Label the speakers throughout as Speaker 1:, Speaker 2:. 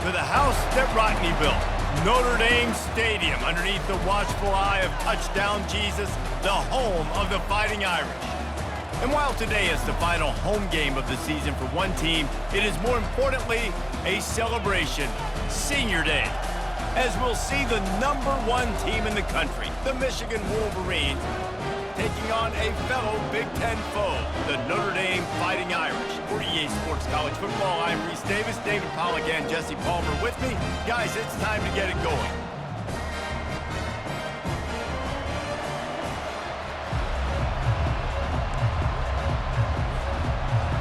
Speaker 1: to the house that Rodney built, Notre Dame Stadium, underneath the watchful eye of Touchdown Jesus, the home of the Fighting Irish. And while today is the final home game of the season for one team, it is more importantly a celebration, Senior Day, as we'll see the #1 team in the country, the Michigan Wolverines, taking on a fellow Big Ten foe, the Notre Dame Fighting Irish. For EA Sports College Football, I'm Reese Davis, David Pollack and Jesse Palmer with me. Guys, it's time to get it going.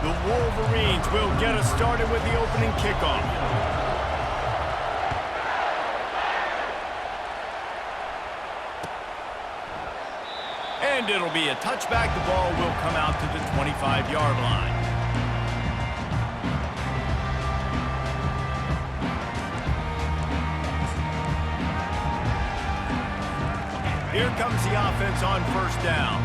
Speaker 1: The Wolverines will get us started with the opening kickoff. And it'll be a touchback. The ball will come out to the 25-yard line. Here comes the offense on first down.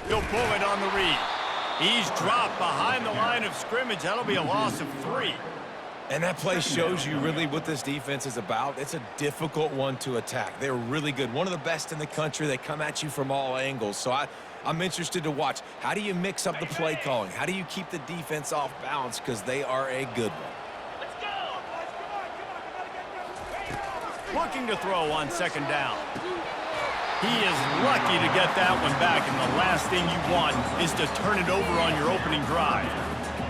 Speaker 1: He'll pull it on the read. He's dropped behind the line of scrimmage. That'll be a loss of 3.
Speaker 2: And that play shows you really what this defense is about. It's a difficult one to attack. They're really good. One of the best in the country. They come at you from all angles. So I'm interested to watch. How do you mix up the play calling? How do you keep the defense off balance? Because they are a good one.
Speaker 1: Looking to throw on second down. He is lucky to get that one back, and the last thing you want is to turn it over on your opening drive.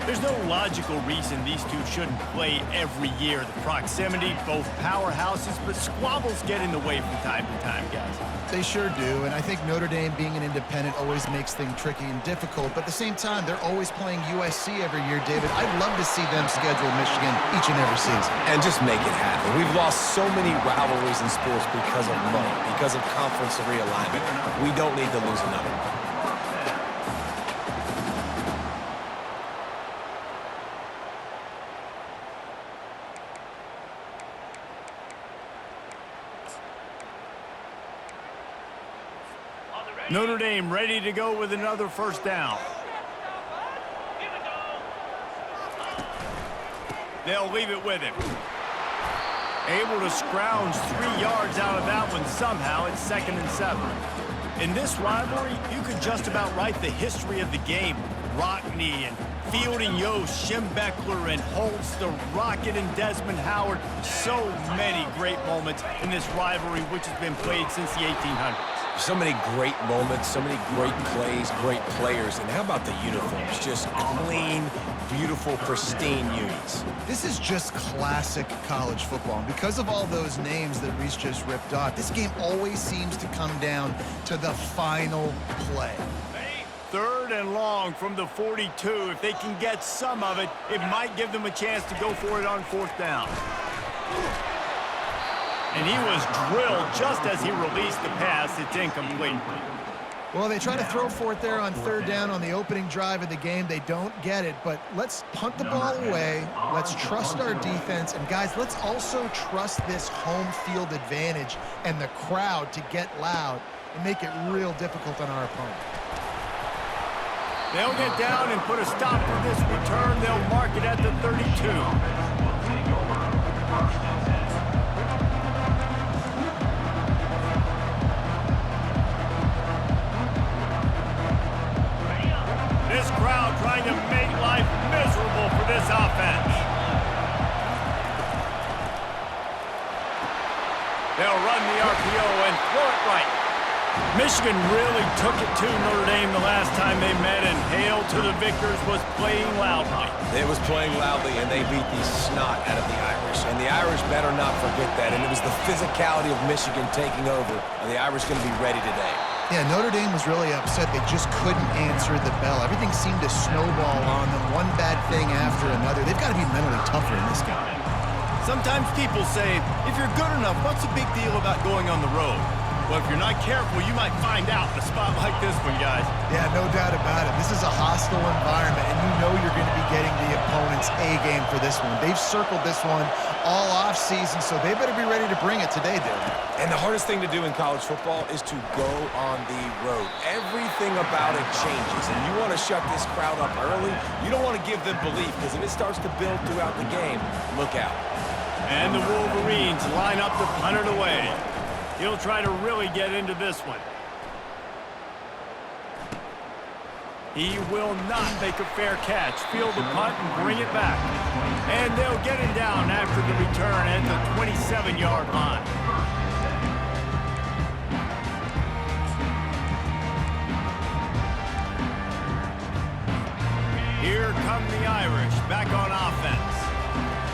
Speaker 1: There's no logical reason these two shouldn't play every year. The proximity, both powerhouses, but squabbles get in the way from time to time, guys.
Speaker 3: They sure do, and I think Notre Dame being an independent always makes things tricky and difficult, but at the same time, they're always playing USC every year, David. I'd love to see them schedule Michigan each and every season.
Speaker 2: And just make it happen. We've lost so many rivalries in sports because of money, because of conference realignment. We don't need to lose another one.
Speaker 1: Notre Dame ready to go with another first down. They'll leave it with him. Able to scrounge 3 yards out of that one somehow. It's 2nd and 7. In this rivalry, you could just about write the history of the game. Rockne and Fielding Yost, Schembechler and Holtz, the Rocket and Desmond Howard. So many great moments in this rivalry, which has been played since the 1800s.
Speaker 2: So many great moments, so many great plays, great players. And how about the uniforms? Just clean, beautiful, pristine unis.
Speaker 3: This is just classic college football. And because of all those names that Reese just ripped off, this game always seems to come down to the final play.
Speaker 1: 3rd and long from the 42. If they can get some of it, it might give them a chance to go for it on 4th down. And he was drilled just as he released the pass. It's incomplete.
Speaker 3: Well, they try to throw for it there on 3rd down on the opening drive of the game. They don't get it, but let's punt the ball away. Let's trust our defense. And, guys, let's also trust this home field advantage and the crowd to get loud and make it real difficult on our opponent.
Speaker 1: They'll get down and put a stop to this return. They'll mark it at the 32. This crowd trying to make life miserable for this offense. They'll run the RPO and throw it right. Michigan really took it to Notre Dame the last time they met, and Hail to the Victors was playing loudly.
Speaker 2: It was playing loudly, and they beat the snot out of the Irish. And the Irish better not forget that. And it was the physicality of Michigan taking over, and the Irish going to be ready today.
Speaker 3: Yeah, Notre Dame was really upset. They just couldn't answer the bell. Everything seemed to snowball on them, one bad thing after another. They've got to be mentally tougher in this game.
Speaker 1: Sometimes people say, if you're good enough, what's the big deal about going on the road? Well, if you're not careful, you might find out in a spot like this one, guys.
Speaker 3: Yeah, no doubt about it. This is a hostile environment, and you know you're going to be getting the opponent's defense A game for this one. They've circled this one all off season, so they better be ready to bring it today, dude.
Speaker 2: And the hardest thing to do in college football is to go on the road. Everything about it changes, and you want to shut this crowd up early. You don't want to give them belief, because if it starts to build throughout the game, look out.
Speaker 1: And the Wolverines line up to punt it away. He'll try to really get into this one. He will not make a fair catch. Field the punt and bring it back. And they'll get him down after the return at the 27-yard line. Here come the Irish, back on offense.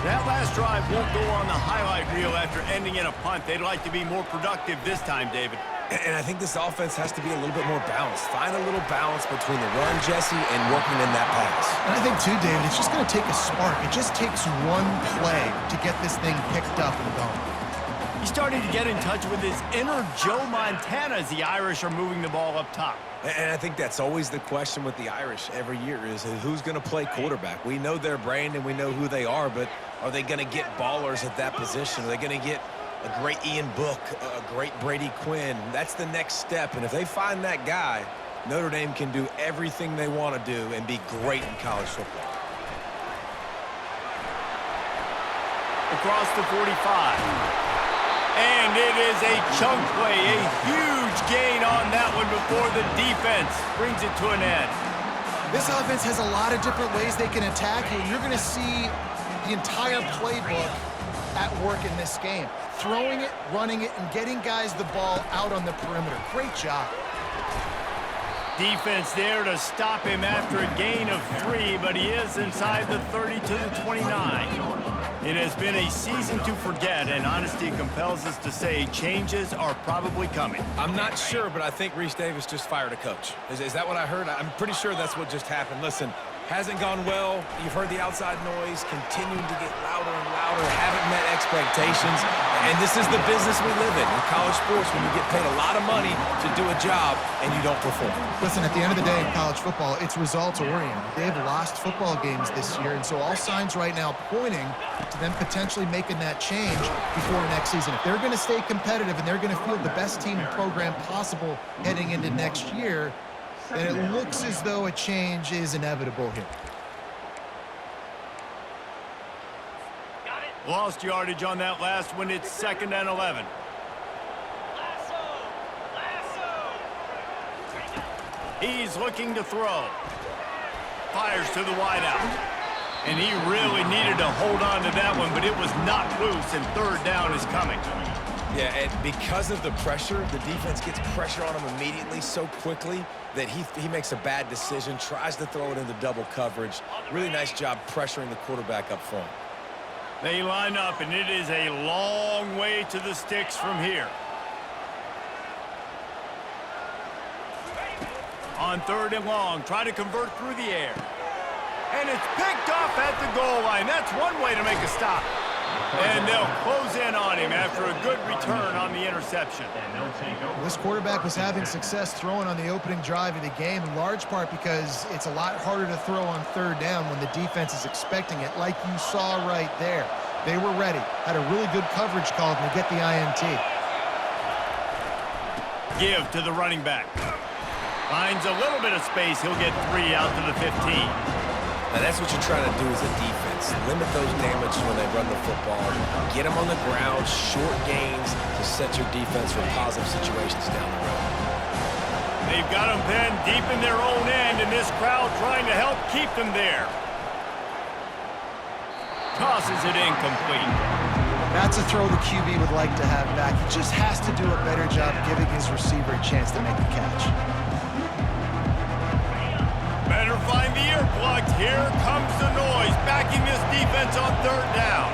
Speaker 1: That last drive won't go on the highlight reel after ending in a punt. They'd like to be more productive this time, David.
Speaker 2: And I think this offense has to be a little bit more balanced. Find a little balance between the run, Jesse, and working in that pass.
Speaker 3: And I think, too, David, it's just going to take a spark. It just takes one play to get this thing picked up and going.
Speaker 1: He's starting to get in touch with his inner Joe Montana as the Irish are moving the ball up top.
Speaker 2: And I think that's always the question with the Irish every year is who's going to play quarterback. We know their brand and we know who they are, but are they going to get ballers at that position? Are they going to get a great Ian Book, a great Brady Quinn? That's the next step, and if they find that guy, Notre Dame can do everything they want to do and be great in college football.
Speaker 1: Across the 45. And it is a chunk play, a huge gain on that one before the defense brings it to an end.
Speaker 3: This offense has a lot of different ways they can attack you. You're going to see the entire playbook at work in this game. Throwing it, running it, and getting guys the ball out on the perimeter. Great job.
Speaker 1: Defense there to stop him after a gain of 3, but he is inside the 30 to the 29. It has been a season to forget, and honesty compels us to say changes are probably coming.
Speaker 2: I'm not sure, but I think Reese Davis just fired a coach. Is that what I heard? I'm pretty sure that's what just happened. Listen, hasn't gone well. You've heard the outside noise, continuing to get louder and louder, haven't met expectations. And this is the business we live in college sports, when you get paid a lot of money to do a job and you don't perform.
Speaker 3: Listen, at the end of the day in college football, it's results-oriented. They've lost football games this year, and so all signs right now pointing to them potentially making that change before next season. If they're going to stay competitive and they're going to field the best team and program possible heading into next year, then it looks as though a change is inevitable here.
Speaker 1: Lost yardage on that last one. It's 2nd and 11. He's looking to throw. Fires to the wideout. And he really needed to hold on to that one, but it was not loose, and 3rd down is coming.
Speaker 2: Yeah, and because of the pressure, the defense gets pressure on him immediately so quickly that he makes a bad decision, tries to throw it into double coverage. Really nice job pressuring the quarterback up front.
Speaker 1: They line up, and it is a long way to the sticks from here. On 3rd and long, try to convert through the air. And it's picked off at the goal line. That's one way to make a stop. And they'll close in on him after a good return on the interception.
Speaker 3: Well, this quarterback was having success throwing on the opening drive of the game, in large part because it's a lot harder to throw on 3rd down when the defense is expecting it, like you saw right there. They were ready, had a really good coverage called to get the INT.
Speaker 1: Give to the running back. Finds a little bit of space. He'll get 3 out to the 15.
Speaker 2: Now that's what you're trying to do as a defense. Limit those damages when they run the football. Get them on the ground, short gains to set your defense for positive situations down the road.
Speaker 1: They've got them pinned deep in their own end, and this crowd trying to help keep them there. Tosses it incomplete.
Speaker 3: That's a throw the QB would like to have back. He just has to do a better job giving his receiver a chance to make the catch.
Speaker 1: Better find the earplugs. Here comes the noise, backing this defense on 3rd down.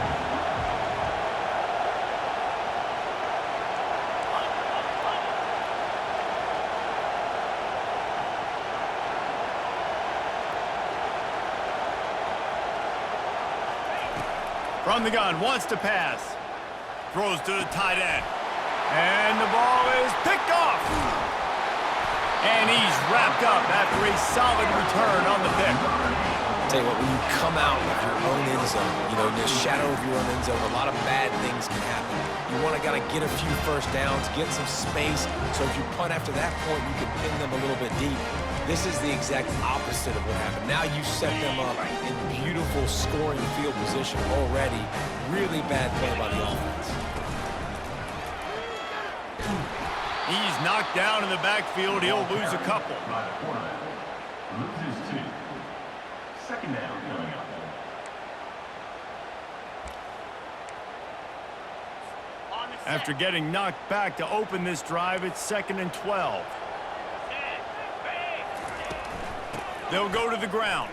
Speaker 1: From the gun, wants to pass. Throws to the tight end. And the ball is picked off. And he's wrapped up after a solid return on the pick.
Speaker 2: Tell you what, when you come out of your own end zone, you know, in the shadow of your own end zone, a lot of bad things can happen. You want to kind of get a few first downs, get some space, so if you punt after that point, you can pin them a little bit deep. This is the exact opposite of what happened. Now you set them up in beautiful scoring field position already. Really bad play by the offense.
Speaker 1: He's knocked down in the backfield. He'll lose a couple.
Speaker 4: Second down.
Speaker 1: After getting knocked back to open this drive, it's 2nd and 12. They'll go to the ground.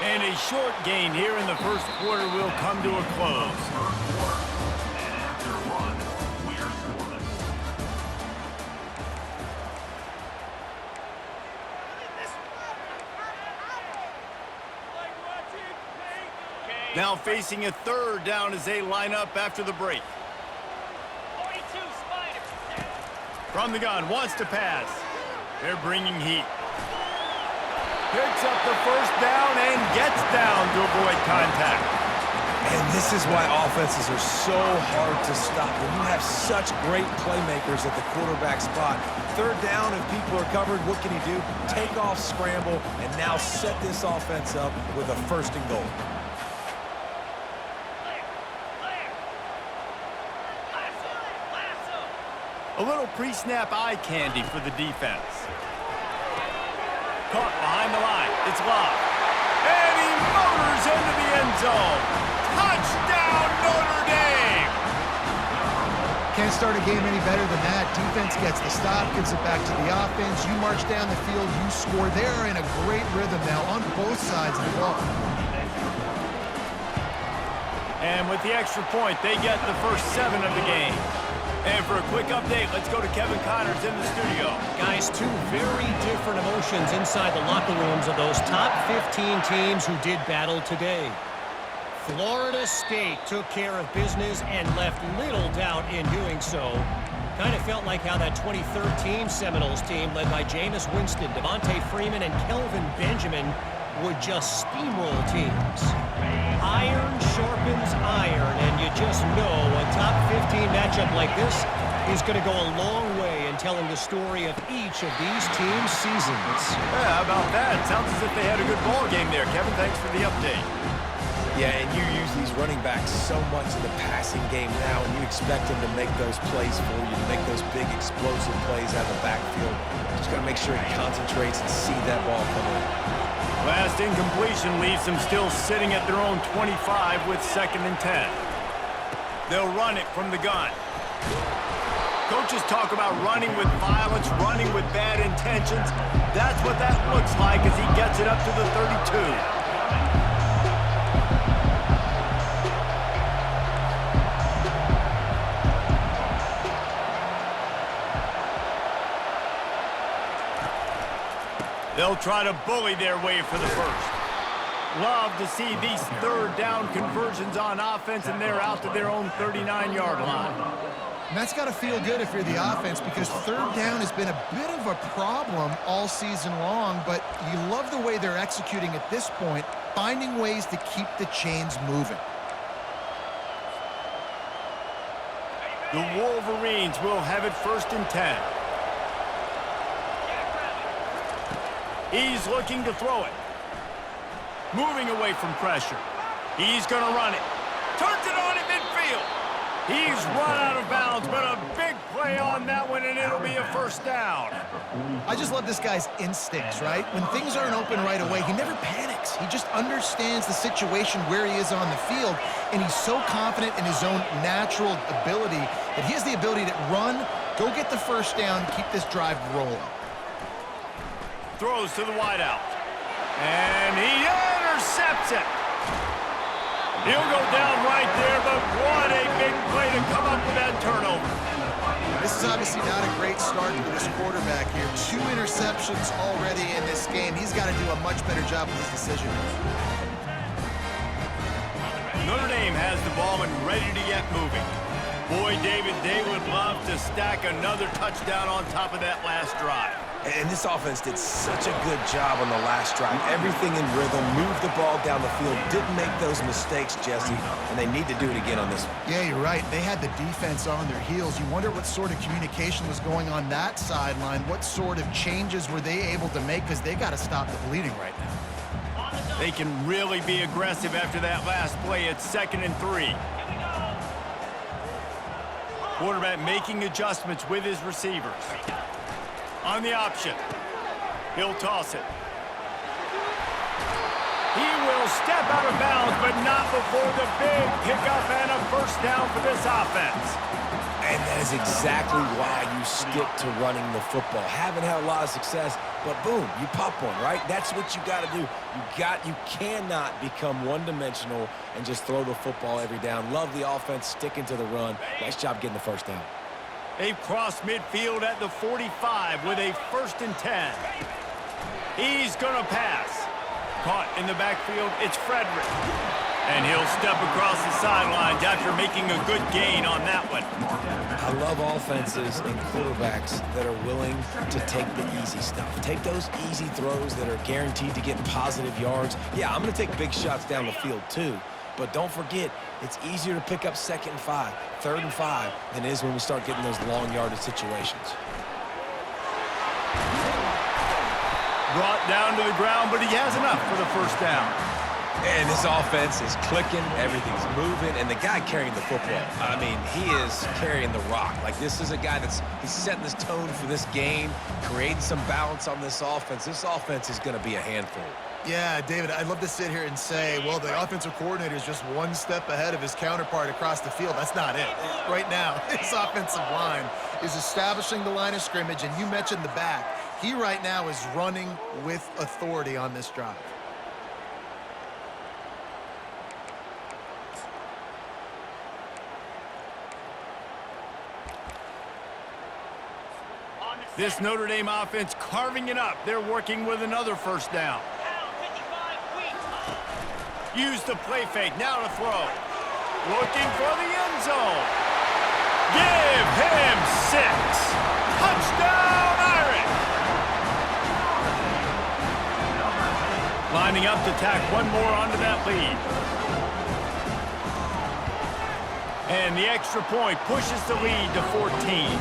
Speaker 1: And a short gain here in the first quarter will come to a close. Now facing a 3rd down as they line up after the break. From the gun, wants to pass. They're bringing heat. Picks up the first down and gets down to avoid contact.
Speaker 2: And this is why offenses are so hard to stop. When you have such great playmakers at the quarterback spot, 3rd down, if people are covered, what can he do? Take off, scramble, and now set this offense up with a 1st and goal.
Speaker 1: A little pre-snap eye candy for the defense. Caught behind the line. It's locked. And he motors into the end zone. Touchdown, Notre Dame!
Speaker 3: Can't start a game any better than that. Defense gets the stop, gives it back to the offense. You march down the field, you score. They're in a great rhythm now on both sides of the ball.
Speaker 1: And with the extra point, they get the first 7 of the game. And for a quick update, let's go to Kevin Connors in the studio.
Speaker 5: Guys, 2 very different emotions inside the locker rooms of those top 15 teams who did battle today. Florida State took care of business and left little doubt in doing so. Kind of felt like how that 2013 Seminoles team led by Jameis Winston, Devontae Freeman, and Kelvin Benjamin would just steamroll teams. Iron sharpens iron, and you just know a top 15 matchup like this is going to go a long way in telling the story of each of these teams' seasons.
Speaker 1: Yeah, how about that? Sounds as if they had a good ball game there. Kevin, thanks for the update.
Speaker 2: Yeah, and you use these running backs so much in the passing game now, and you expect them to make those plays for you, to make those big explosive plays out of the backfield. Just got to make sure he concentrates and see that ball come in.
Speaker 1: Last incompletion leaves them still sitting at their own 25 with 2nd and 10. They'll run it from the gun. Coaches talk about running with violence, running with bad intentions. That's what that looks like as he gets it up to the 32. They'll try to bully their way for the first. Love to see these 3rd down conversions on offense, and they're out to their own 39-yard line.
Speaker 3: And that's got to feel good if you're the offense, because 3rd down has been a bit of a problem all season long, but you love the way they're executing at this point, finding ways to keep the chains moving.
Speaker 1: The Wolverines will have it 1st and 10. He's looking to throw it. Moving away from pressure. He's going to run it. Turns it on in midfield. He's run out of bounds, but a big play on that one, and it'll be a 1st down.
Speaker 3: I just love this guy's instincts, right? When things aren't open right away, he never panics. He just understands the situation where he is on the field, and he's so confident in his own natural ability that he has the ability to run, go get the 1st down, keep this drive rolling.
Speaker 1: Throws to the wideout. And he intercepts it. He'll go down right there, but what a big play to come up with that turnover.
Speaker 3: This is obviously not a great start for this quarterback here. 2 interceptions already in this game. He's got to do a much better job with his decision.
Speaker 1: Notre Dame has the ball and ready to get moving. Boy, David, they would love to stack another touchdown on top of that last drive.
Speaker 2: And this offense did such a good job on the last drive. Everything in rhythm, moved the ball down the field, didn't make those mistakes, Jesse, and they need to do it again on this one.
Speaker 3: Yeah, you're right. They had the defense on their heels. You wonder what sort of communication was going on that sideline. What sort of changes were they able to make? Because they got to stop the bleeding right now.
Speaker 1: They can really be aggressive after that last play. It's 2nd and 3. Quarterback making adjustments with his receivers. On the option. He'll toss it. He will step out of bounds, but not before the big pickup and a first down for this offense.
Speaker 2: And that is exactly why you stick to running the football. Haven't had a lot of success, but boom, you pop one, right? That's what you got to do. You cannot become one-dimensional and just throw the football every down. Love the offense sticking to the run. Nice job getting the first down.
Speaker 1: They've crossed midfield at the 45 with a 1st and 10. He's going to pass. Caught in the backfield, it's Frederick. And he'll step across the sidelines after making a good gain on that one.
Speaker 2: I love offenses and quarterbacks that are willing to take the easy stuff. Take those easy throws that are guaranteed to get positive yards. Yeah, I'm going to take big shots down the field too. But don't forget, it's easier to pick up 2nd and 5, 3rd and 5 than it is when we start getting those long yardage situations.
Speaker 1: Brought down to the ground, but he has enough for the first down.
Speaker 2: And this offense is clicking, everything's moving, and the guy carrying the football, I mean, he is carrying the rock. Like, this is a guy he's setting this tone for this game, creating some balance on this offense. This offense is going to be a handful.
Speaker 3: Yeah, David, I'd love to sit here and say, well, the offensive coordinator is just one step ahead of his counterpart across the field. That's not it. Right now, his offensive line is establishing the line of scrimmage, and you mentioned the back. He right now is running with authority on this drive.
Speaker 1: This Notre Dame offense carving it up. They're working with another first down. Use the play fake, now to throw. Looking for the end zone. Give him 6. Touchdown, Irish! Lining up to tack one more onto that lead. And the extra point pushes the lead to 14.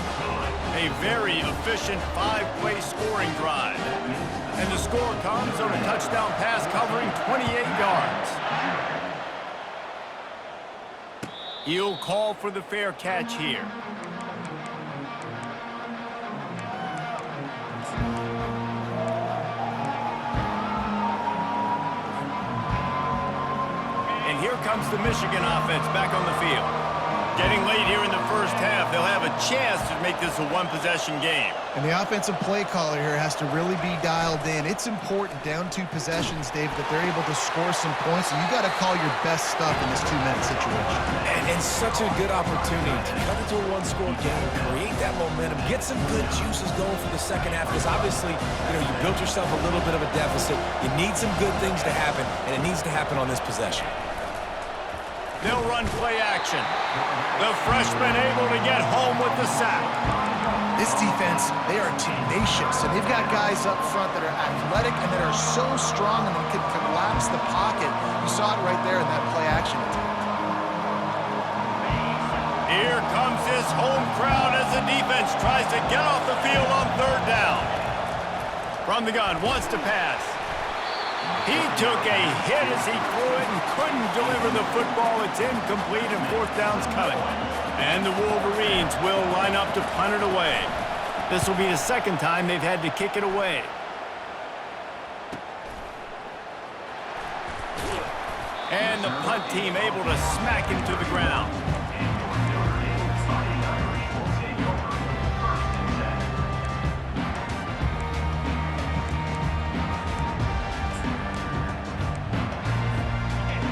Speaker 1: A very efficient 5-play scoring drive. And the score comes on a touchdown pass covering 28 yards. He'll call for the fair catch here. And here comes the Michigan offense back on the field. Getting late here in the first half, they'll have a chance to make this a one-possession game.
Speaker 3: And the offensive play caller here has to really be dialed in. It's important down 2 possessions, David, that they're able to score some points. So you got to call your best stuff in this 2-minute situation.
Speaker 2: And such a good opportunity to cut into a one-score game, create that momentum, get some good juices going for the second half. Because obviously, you built yourself a little bit of a deficit. You need some good things to happen, and it needs to happen on this possession.
Speaker 1: They'll run play action. The freshman able to get home with the sack.
Speaker 3: This defense, they are tenacious, and they've got guys up front that are athletic and that are so strong and they can collapse the pocket. You saw it right there in that play action attempt.
Speaker 1: Here comes this home crowd as the defense tries to get off the field on 3rd down. From the gun, wants to pass. He took a hit as he threw it and couldn't deliver the football. It's incomplete and 4th down's coming. And the Wolverines will line up to punt it away. This will be the 2nd time they've had to kick it away. And the punt team able to smack him to the ground.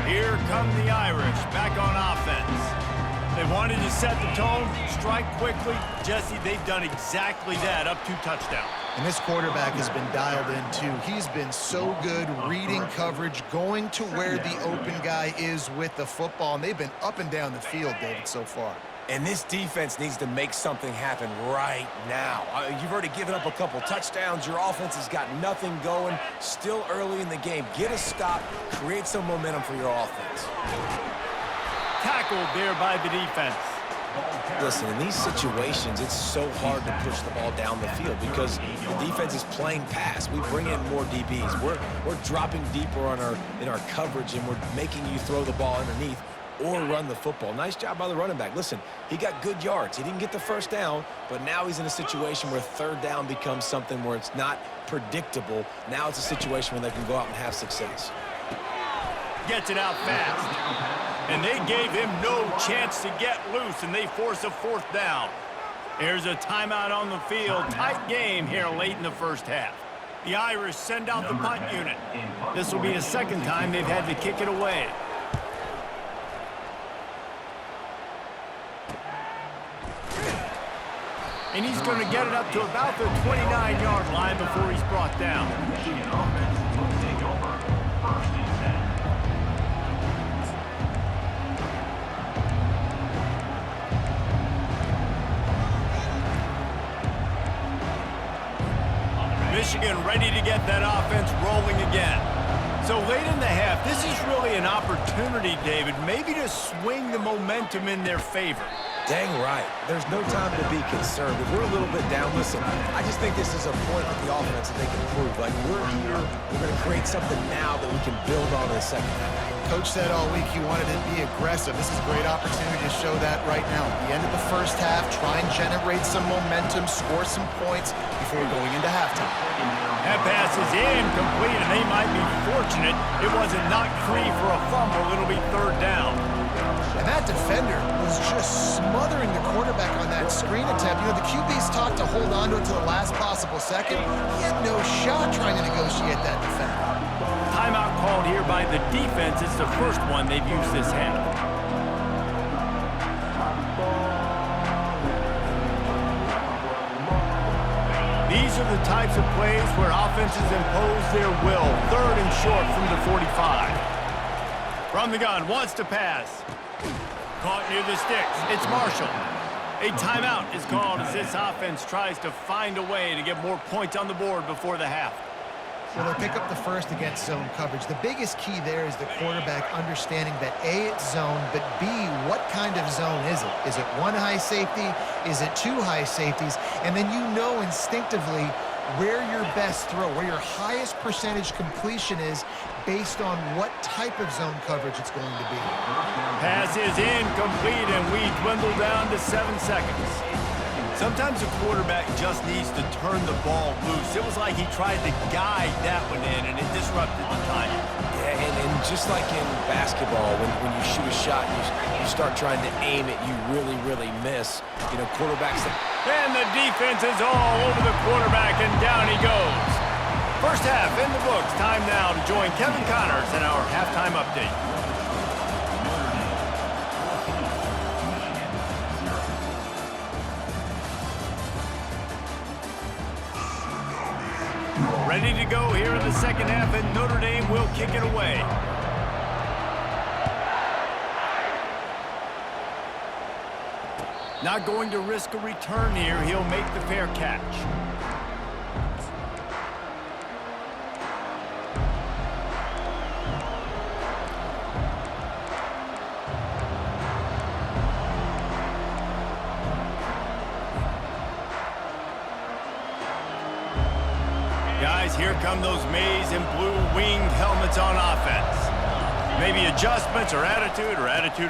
Speaker 1: Here come the Irish back on offense. They wanted to set the tone, strike quickly. Jesse, they've done exactly that, up 2 touchdowns.
Speaker 3: And this quarterback has been dialed in, too. He's been so good reading coverage, going to where the open guy is with the football, and they've been up and down the field, David, so far.
Speaker 2: And this defense needs to make something happen right now. You've already given up a couple touchdowns. Your offense has got nothing going. Still early in the game. Get a stop. Create some momentum for your offense.
Speaker 1: Tackled there by the defense.
Speaker 2: Listen, in these situations, it's so hard to push the ball down the field because the defense is playing pass. We bring in more DBs. We're dropping deeper in our coverage, and we're making you throw the ball underneath or run the football. Nice job by the running back. Listen, he got good yards. He didn't get the first down, but now he's in a situation where third down becomes something where it's not predictable. Now it's a situation where they can go out and have success.
Speaker 1: Gets it out fast. And they gave him no chance to get loose, and they force a fourth down. There's a timeout on the field. Tight game here late in the first half. The Irish send out the punt unit. This will be the second time they've had to kick it away. And he's going to get it up to about the 29-yard line before he's brought down. Michigan ready to get that offense rolling again. So late in the half, this is really an opportunity, David, maybe to swing the momentum in their favor.
Speaker 2: Dang right. There's no time to be concerned. If we're a little bit down, listen, I just think this is a point with the offense that they can prove. Like, we're here, we're going to create something now that we can build on in the second half.
Speaker 3: Coach said all week he wanted to be aggressive. This is a great opportunity to show that right now. At the end of the first half, try and generate some momentum, score some points before going into halftime.
Speaker 1: That pass is incomplete, and they might be fortunate it wasn't knocked free for a fumble. It'll be third down.
Speaker 3: And that defender was just smothering the quarterback on that screen attempt. You know, the QB's taught to hold on to it to the last possible second. He had no shot trying to negotiate that defender.
Speaker 1: Timeout called here by the defense. It's the first one they've used this half. These are the types of plays where offenses impose their will. Third and short from the 45. From the gun, wants to pass. Caught near the sticks. It's Marshall. A timeout is called as this offense tries to find a way to get more points on the board before the half.
Speaker 3: So they'll pick up the first against zone coverage. The biggest key there is the quarterback understanding that A, it's zone, but B, what kind of zone is it? Is it one high safety? Is it two high safeties? And then you know instinctively where your best throw, where your highest percentage completion is based on what type of zone coverage it's going to be.
Speaker 1: Pass is incomplete, and we dwindle down to 7 seconds. Sometimes a quarterback just needs to turn the ball loose. It was like he tried to guide that one in, and it disrupted the timing.
Speaker 2: Yeah, and just like in basketball, when you shoot a shot and you start trying to aim it, you really, really miss. You know, quarterbacks...
Speaker 1: And the defense is all over the quarterback, and down he goes. First half in the books. Time now to join Kevin Connors in our halftime update. Ready to go here in the second half, and Notre Dame will kick it away. Not going to risk a return here. He'll make the fair catch. Guys, here come those maize and blue winged helmets on offense. Maybe adjustments or attitude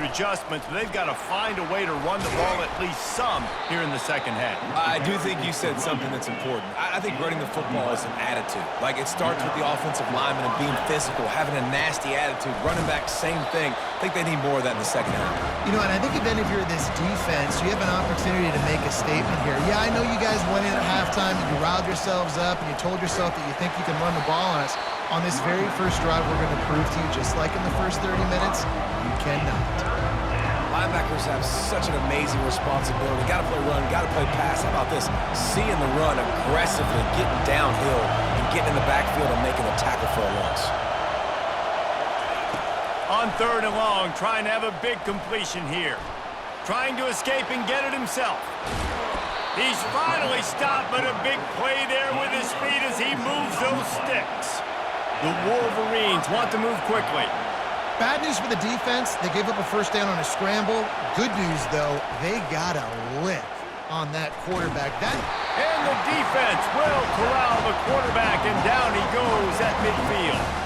Speaker 1: adjustments, but they've got to find a way to run the ball at least some here in the second half.
Speaker 2: I do think you said something that's important. I think running the football is an attitude. Like, it starts with the offensive lineman and being physical, having a nasty attitude. Running back, same thing. I think they need more of that in the second half. You know,
Speaker 3: and I think if any of you are this defense, you have an opportunity to make a statement here. Yeah, I know you guys went in at halftime and you riled yourselves up and you told yourself that you think you can run the ball on us. On this very first drive, we're going to prove to you, just like in the first 30 minutes, you cannot.
Speaker 2: Linebackers have such an amazing responsibility. Got to play run, got to play pass. How about this? Seeing the run aggressively, getting downhill, and getting in the backfield and making a tackle for a loss.
Speaker 1: On third and long, trying to have a big completion here. Trying to escape and get it himself. He's finally stopped, but a big play there with his feet as he moves those sticks. The Wolverines want to move quickly.
Speaker 3: Bad news for the defense. They gave up a first down on a scramble. Good news, though, they got a lick on that quarterback.
Speaker 1: And the defense will corral the quarterback, and down he goes at midfield.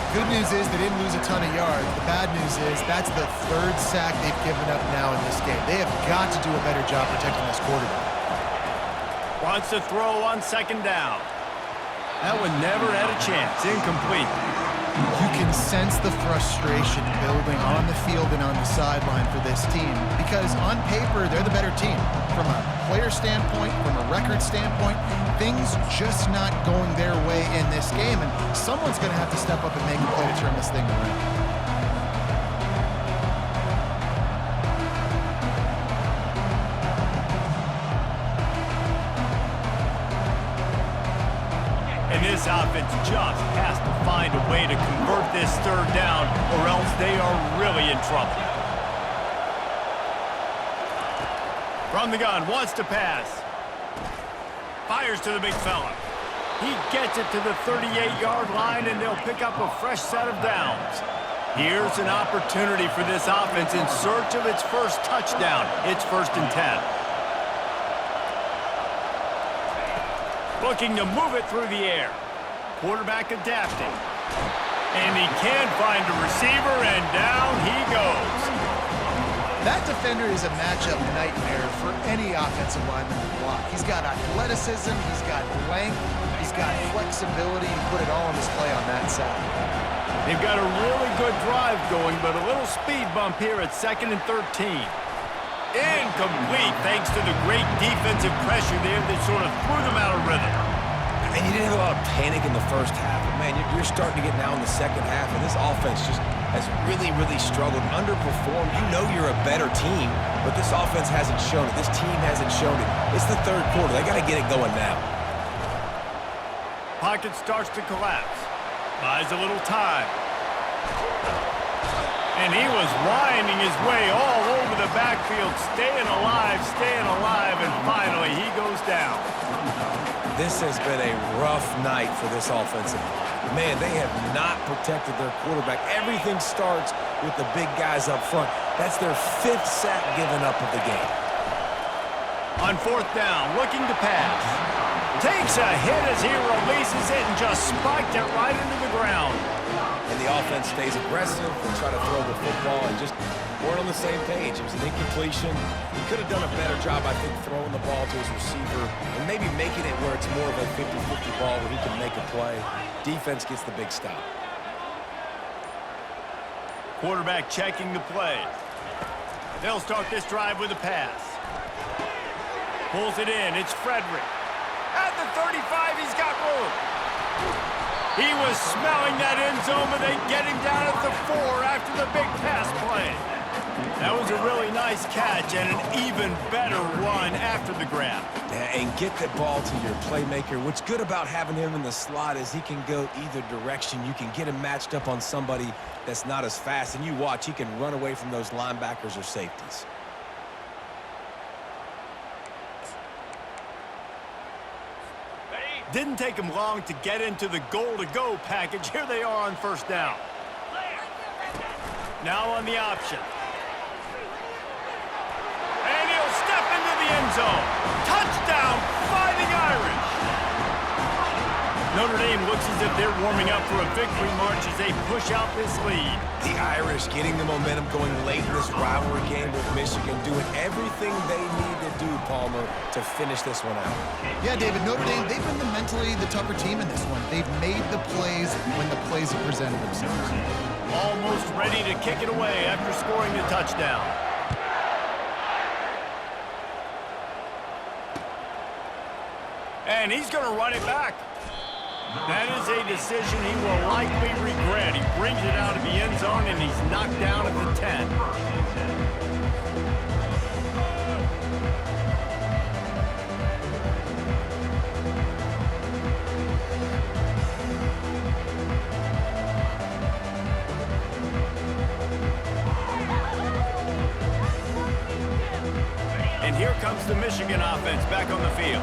Speaker 3: Good news is they didn't lose a ton of yards. The bad news is that's the third sack they've given up now in this game. They have got to do a better job protecting this quarterback.
Speaker 1: Wants to throw on second down. That one never had a chance. Incomplete.
Speaker 3: You can sense the frustration building on the field and on the sideline for this team because on paper, they're the better team. From a player standpoint, from a record standpoint, things just not going their way in this game, and someone's going to have to step up and make a play to turn this thing around.
Speaker 1: And this offense just has to find a way to convert this third down, or else they are really in trouble. From the gun, wants to pass. Fires to the big fella. He gets it to the 38-yard line, and they'll pick up a fresh set of downs. Here's an opportunity for this offense in search of its first touchdown. It's 1st and 10. Looking to move it through the air. Quarterback adapting. And he can find a receiver, and down he goes.
Speaker 3: That defender is a matchup nightmare for any offensive lineman to block. He's got athleticism, he's got length, he's got flexibility. You put it all on display on that side.
Speaker 1: They've got a really good drive going, but a little speed bump here at 2nd and 13. Incomplete, thanks to the great defensive pressure there that sort of threw them out of rhythm.
Speaker 2: And you didn't have a lot of panic in the first half, but man, you're starting to get now in the second half, and this offense just has really, really struggled, underperformed. You know you're a better team, but this offense hasn't shown it. This team hasn't shown it. It's the third quarter. They got to get it going now.
Speaker 1: Pocket starts to collapse. Buys a little time. And he was winding his way all over the backfield, staying alive, and finally he goes down.
Speaker 2: This has been a rough night for this offensive line. Man, they have not protected their quarterback. Everything starts with the big guys up front. That's their 5th sack given up of the game.
Speaker 1: On 4th down, looking to pass. Takes a hit as he releases it and just spiked it right into the ground.
Speaker 2: And the offense stays aggressive and try to throw the football and just weren't on the same page. It was an incompletion. He could have done a better job, I think, throwing the ball to his receiver and maybe making it where it's more of a 50-50 ball where he can make a play. Defense gets the big stop.
Speaker 1: Quarterback checking the play. They'll start this drive with a pass. Pulls it in. It's Frederick. At the 35, he's got room. He was smelling that end zone, but they get him down at the 4 after the big pass play. That was a really nice catch and an even better run after the grab.
Speaker 2: And get the ball to your playmaker. What's good about having him in the slot is he can go either direction. You can get him matched up on somebody that's not as fast, and you watch, he can run away from those linebackers or safeties.
Speaker 1: Didn't take him long to get into the goal-to-go package. Here they are on 1st down. Now on the option. And he'll step into the end zone. Touchdown, Fighting Irish. Notre Dame looks as if they're warming up for a victory march as they push out this lead.
Speaker 2: The Irish getting the momentum going late in this rivalry game with Michigan, doing everything they need to do, Palmer, to finish this one out.
Speaker 3: Yeah, David, Notre Dame, they've been mentally the tougher team in this one. They've made the plays when the plays have presented themselves.
Speaker 1: Almost ready to kick it away after scoring the touchdown. And he's going to run it back. That is a decision he will likely regret. He brings it out of the end zone, and he's knocked down at the 10. And here comes the Michigan offense back on the field.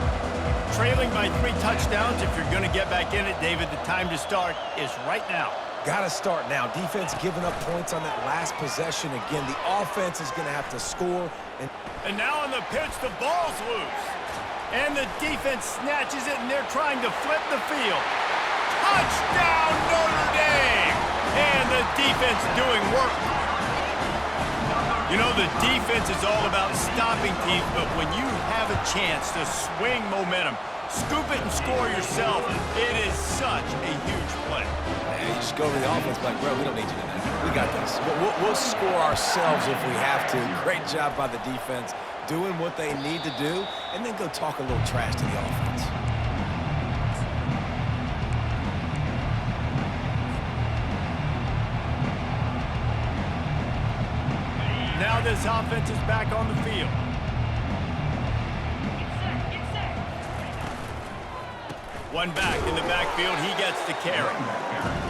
Speaker 1: Trailing by 3 touchdowns. If you're going to get back in it, David, the time to start is right now.
Speaker 2: Got to start now. Defense giving up points on that last possession. Again, the offense is going to have to score.
Speaker 1: And now on the pitch, the ball's loose. And the defense snatches it, and they're trying to flip the field. Touchdown, Notre Dame! And the defense doing work. You know, the defense is all about stopping teams, but when you have a chance to swing momentum, scoop it and score yourself, it is such a huge play.
Speaker 2: Man, you just go to the offense like, bro, we don't need you tonight. We got this. We'll score ourselves if we have to. Great job by the defense doing what they need to do, and then go talk a little trash to the offense.
Speaker 1: Now this offense is back on the field. One back in the backfield, he gets the carry.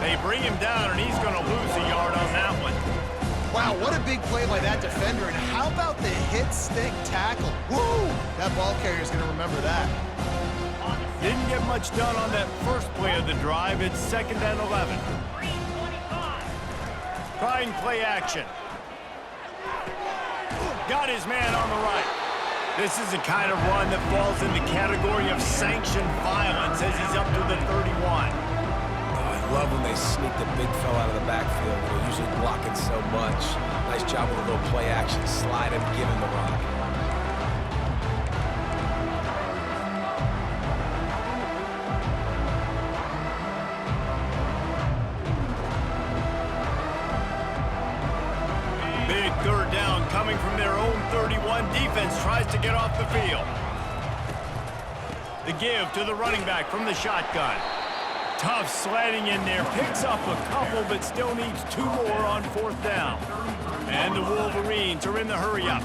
Speaker 1: They bring him down, and he's going to lose a yard on that one.
Speaker 3: Wow, what a big play by that defender. And how about the hit stick tackle? Woo! That ball carrier is going to remember that.
Speaker 1: Didn't get much done on that first play of the drive. It's 2nd and 11. Trying play action. Got his man on the right. This is the kind of run that falls in the category of sanctioned violence as he's up to the 31.
Speaker 2: I love when they sneak the big fella out of the backfield. They're usually blocking so much. Nice job with a little play action. Slide him, give him the rock.
Speaker 1: Big 3rd down coming from their own 31. Defense tries to get off the field. The give to the running back from the shotgun. Tough sledding in there. Picks up a couple, but still needs 2 more on 4th down. And the Wolverines are in the hurry-up.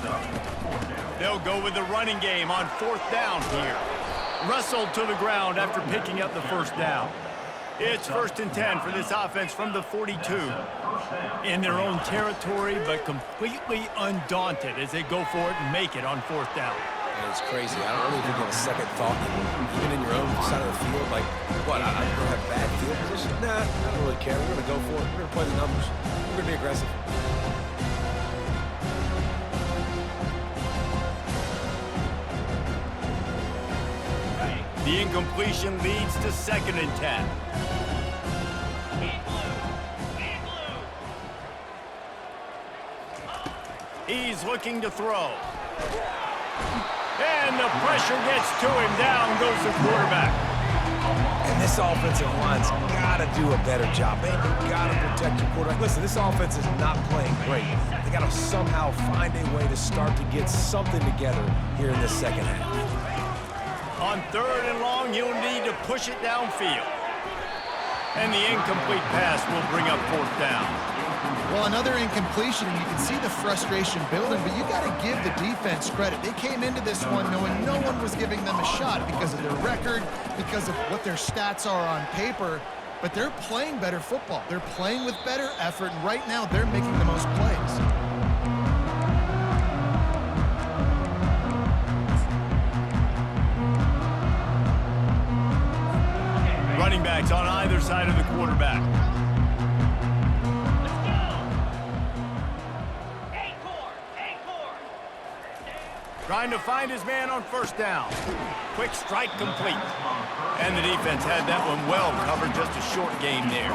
Speaker 1: They'll go with the running game on 4th down here. Wrestled to the ground after picking up the 1st down. It's 1st and 10 for this offense from the 42. In their own territory, but completely undaunted as they go for it and make it on 4th down.
Speaker 2: And it's crazy. I don't really think you have a second thought, even in your own side of the field. Like, what, I don't have bad field position? Nah, I don't really care. We're going to go for it. We're going to play the numbers. We're going to be aggressive.
Speaker 1: The incompletion leads to 2nd and 10. He's looking to throw. And the pressure gets to him. Down goes the quarterback.
Speaker 2: And this offensive line's got to do a better job. Man, you got to protect your quarterback. Listen, this offense is not playing great. They got to somehow find a way to start to get something together here in the 2nd half.
Speaker 1: On 3rd and long, you'll need to push it downfield. And the incomplete pass will bring up 4th down.
Speaker 3: Well, another incompletion, and you can see the frustration building, but you got to give the defense credit. They came into this one knowing no one was giving them a shot because of their record, because of what their stats are on paper, but they're playing better football. They're playing with better effort, and right now they're making the most plays.
Speaker 1: Running backs on either side of the quarterback. Trying to find his man on 1st down. Quick strike complete. And the defense had that one well covered. Just a short game there.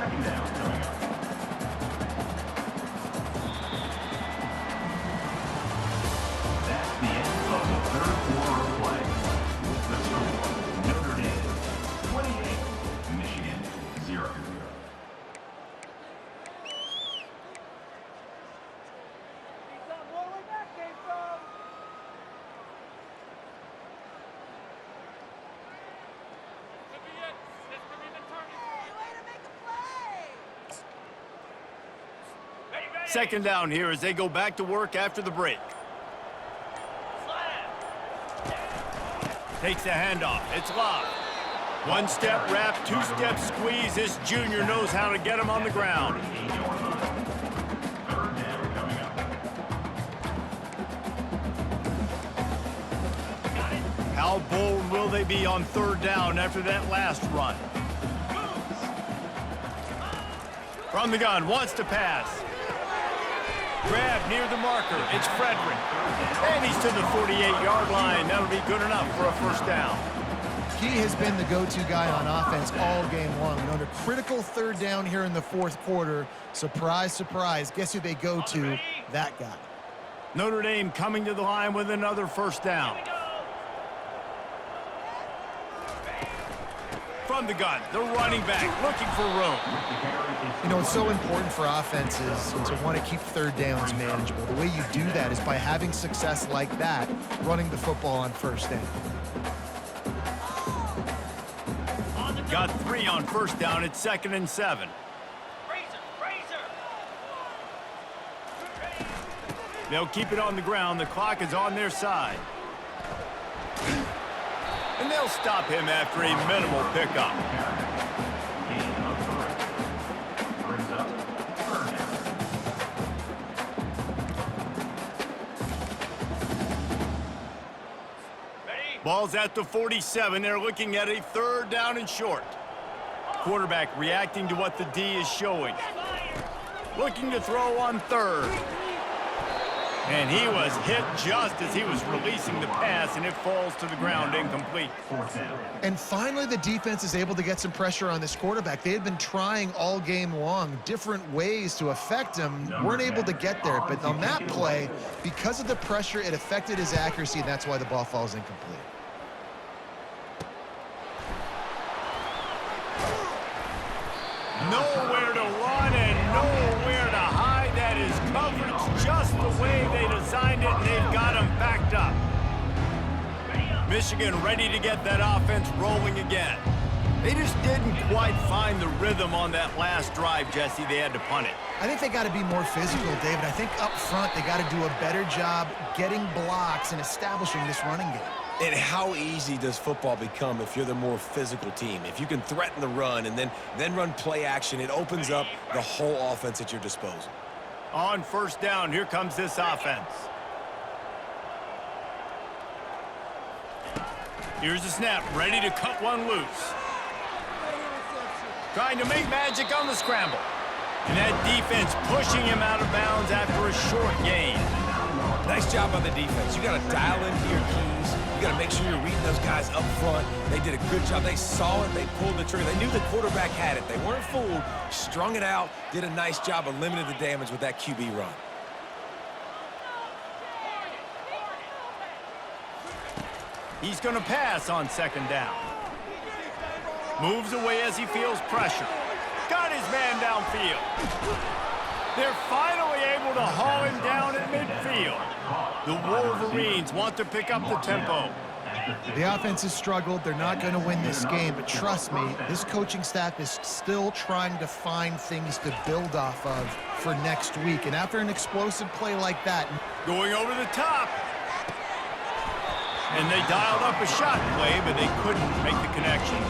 Speaker 4: 2nd down coming up. That's the end of the 3rd quarter of play. The score, Notre Dame 28, Michigan 0.
Speaker 1: Second down here as they go back to work after the break. Takes the handoff. It's locked. 1-step wrap, 2-step squeeze. This junior knows how to get him on the ground. How bold will they be on third down after that last run? From the gun, wants to pass. Grab near the marker. It's Frederick. And he's to the 48-yard line. That'll be good enough for a first down.
Speaker 3: He has been the go-to guy on offense all game long. And under critical third down here in the fourth quarter, surprise, surprise, guess who they go to? That guy.
Speaker 1: Notre Dame coming to the line with another first down. From the gun, the running back looking for room.
Speaker 3: You know, it's so important for offenses to want to keep third downs manageable. The way you do that is by having success like that, running the football on first down.
Speaker 1: Got 3 on first down. It's 2nd and 7. They'll keep it on the ground. The clock is on their side. And they'll stop him after a minimal pickup. Ball's at the 47. They're looking at a third down and short. Quarterback reacting to what the D is showing. Looking to throw on third. And he was hit just as he was releasing the pass, and it falls to the ground incomplete.
Speaker 3: And finally, the defense is able to get some pressure on this quarterback. They had been trying all game long different ways to affect him. Weren't able to get there. But on that play, because of the pressure, it affected his accuracy, and that's why the ball falls incomplete.
Speaker 1: Nowhere to run and nowhere to hide. That is coverage just the way they designed it, and they've got him backed up. Michigan ready to get that offense rolling again. They just didn't quite find the rhythm on that last drive, Jesse. They had to punt it.
Speaker 3: I think they got to be more physical, David. I think up front they got to do a better job getting blocks and establishing this running game.
Speaker 2: And how easy does football become if you're the more physical team? If you can threaten the run and then run play action, it opens up the whole offense at your disposal.
Speaker 1: On first down, here comes this offense. Here's the snap, ready to cut one loose. Trying to make magic on the scramble. And that defense pushing him out of bounds after a short gain.
Speaker 2: Nice job on the defense. You got to dial into your keys. You got to make sure you're reading those guys up front. They did a good job. They saw it. They pulled the trigger. They knew the quarterback had it. They weren't fooled. Strung it out. Did a nice job of limiting the damage with that QB run.
Speaker 1: He's going to pass on second down. Moves away as he feels pressure. Got his man downfield. They're finally able to haul him down in midfield. The Wolverines want to pick up the tempo.
Speaker 3: The offense has struggled. They're not going to win this game, but trust me, this coaching staff is still trying to find things to build off of for next week. And after an explosive play like that...
Speaker 1: Going over the top. And they dialed up a shot play, but they couldn't make the connection.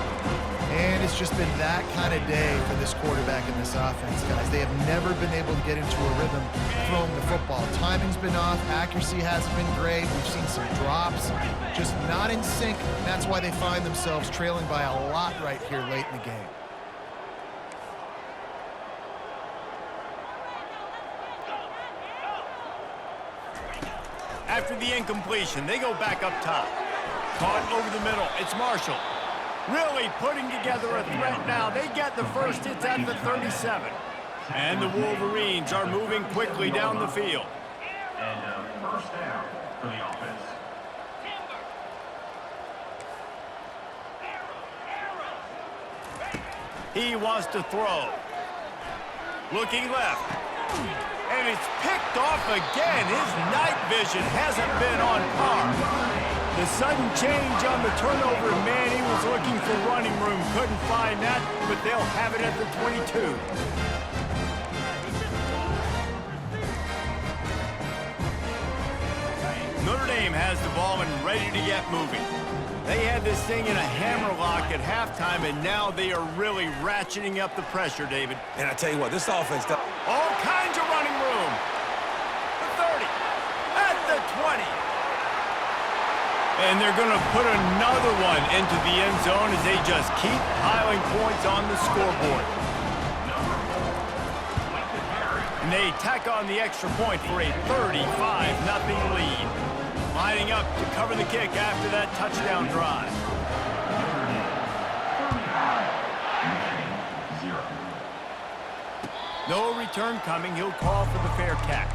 Speaker 3: And it's just been that kind of day for this quarterback and this offense, guys. They have never been able to get into a rhythm throwing the football. Timing's been off. Accuracy hasn't been great. We've seen some drops. Just not in sync. And that's why they find themselves trailing by a lot right here late in the game.
Speaker 1: After the incompletion, they go back up top. Caught over the middle. It's Marshall. Really putting together a threat now. They get the first. It's at the 37. And the Wolverines are moving quickly down the field.
Speaker 4: And first down for the offense.
Speaker 1: He wants to throw. Looking left. And it's picked off again. His night vision hasn't been on par. The sudden change on the turnover, man, he was looking for running room. Couldn't find that, but they'll have it at the 22. Notre Dame has the ball and ready to get moving. They had this thing in a hammerlock at halftime, and now they are really ratcheting up the pressure, David.
Speaker 2: And I tell you what, this offense does
Speaker 1: all kinds of running room. The 30, at the 20. And they're going to put another one into the end zone as they just keep piling points on the scoreboard. And they tack on the extra point for a 35-0 lead. Lining up to cover the kick after that touchdown drive. No return coming. He'll call for the fair catch.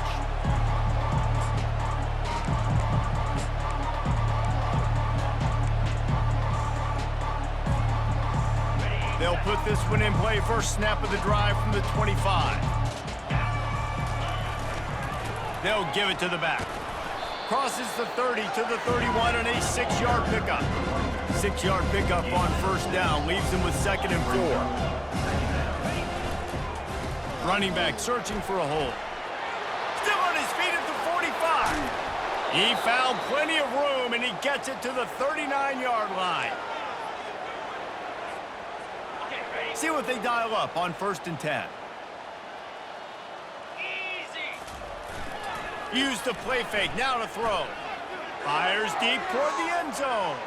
Speaker 1: They'll put this one in play. First snap of the drive from the 25. They'll give it to the back. Crosses the 30 to the 31 and a 6-yard pickup. 6-yard pickup on first down. Leaves them with 2nd and 4. Running back searching for a hole. Still on his feet at the 45. He found plenty of room and he gets it to the 39-yard line. See what they dial up on 1st and 10. Use the play fake, now to throw. Fires deep toward the end zone.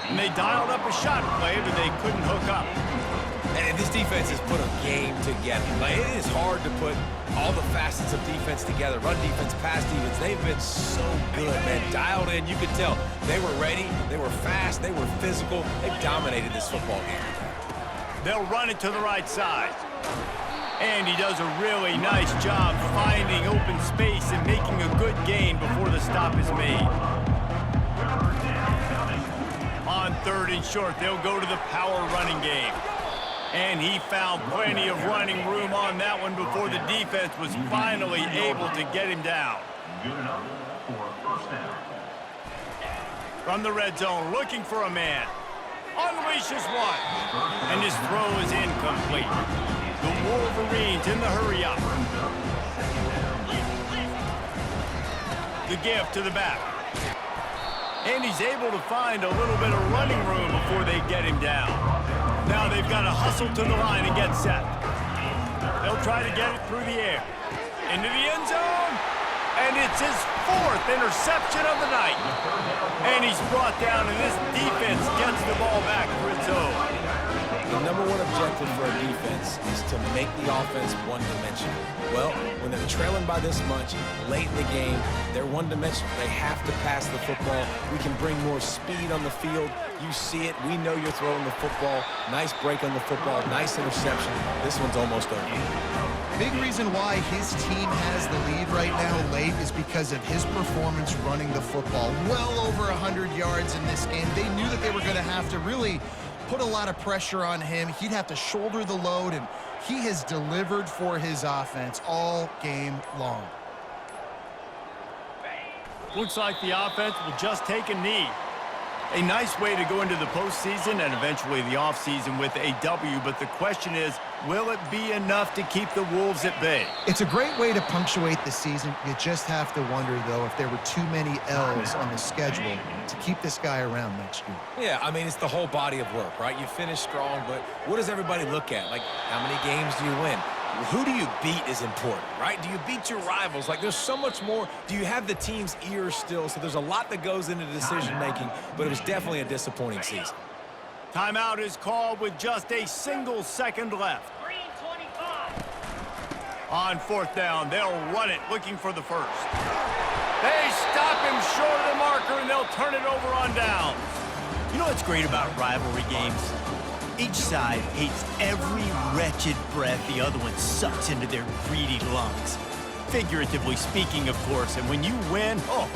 Speaker 1: And they dialed up a shot play, but they couldn't hook up.
Speaker 2: And this defense has put a game together. Like, it is hard to put all the facets of defense together. Run defense, pass defense. They've been so good, man. Dialed in, you could tell. They were ready, they were fast, they were physical. They dominated this football game.
Speaker 1: They'll run it to the right side. And he does a really nice job finding open space and making a good gain before the stop is made. On 3rd and short, they'll go to the power running game. And he found plenty of running room on that one before the defense was finally able to get him down.
Speaker 4: Good enough for a first down.
Speaker 1: From the red zone, looking for a man. Unleashes one. And his throw is incomplete. The Wolverines in the hurry-up. The give to the back. And he's able to find a little bit of running room before they get him down. Now they've got to hustle to the line and get set. They'll try to get it through the air. Into the end zone. And it's his 4th interception of the night. And he's brought down, and this defense gets the ball back for its own.
Speaker 2: The number one objective for a defense is to make the offense one-dimensional. Well, when they're trailing by this much, late in the game, they're one-dimensional. They have to pass the football. We can bring more speed on the field. You see it. We know you're throwing the football. Nice break on the football. Nice interception. This one's almost over.
Speaker 3: Big reason why his team has the lead right now late is because of his performance running the football. Well over 100 yards in this game. They knew that they were going to have to really put a lot of pressure on him. He'd have to shoulder the load, and he has delivered for his offense all game long.
Speaker 1: Looks like the offense will just take a knee. A nice way to go into the postseason and eventually the offseason with a W, but the question is, will it be enough to keep the Wolves at bay?
Speaker 3: It's a great way to punctuate the season. You just have to wonder, though, if there were too many L's on the schedule to keep this guy around next year.
Speaker 2: Yeah, I mean, it's the whole body of work, right? You finish strong, but what does everybody look at? Like, how many games do you win? Who do you beat is important, right? Do you beat your rivals? Like, there's so much more. Do you have the team's ear still? So there's a lot that goes into decision-making, but it was definitely a disappointing season.
Speaker 1: Timeout is called with just a single second left. On 4th down, they'll run it, looking for the first. They stop him short of the marker, and they'll turn it over on downs. You know what's great about rivalry games? Each side hates every wretched breath the other one sucks into their greedy lungs. Figuratively speaking, of course, and when you win, oh,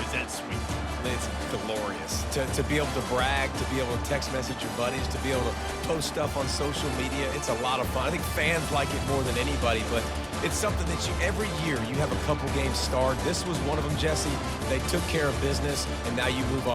Speaker 1: is that sweet.
Speaker 2: It's glorious to be able to brag, to be able to text message your buddies, to be able to post stuff on social media. It's a lot of fun. I think fans like it more than anybody, but it's something that every year you have a couple games starred. This was one of them, Jesse. They took care of business, and now you move on.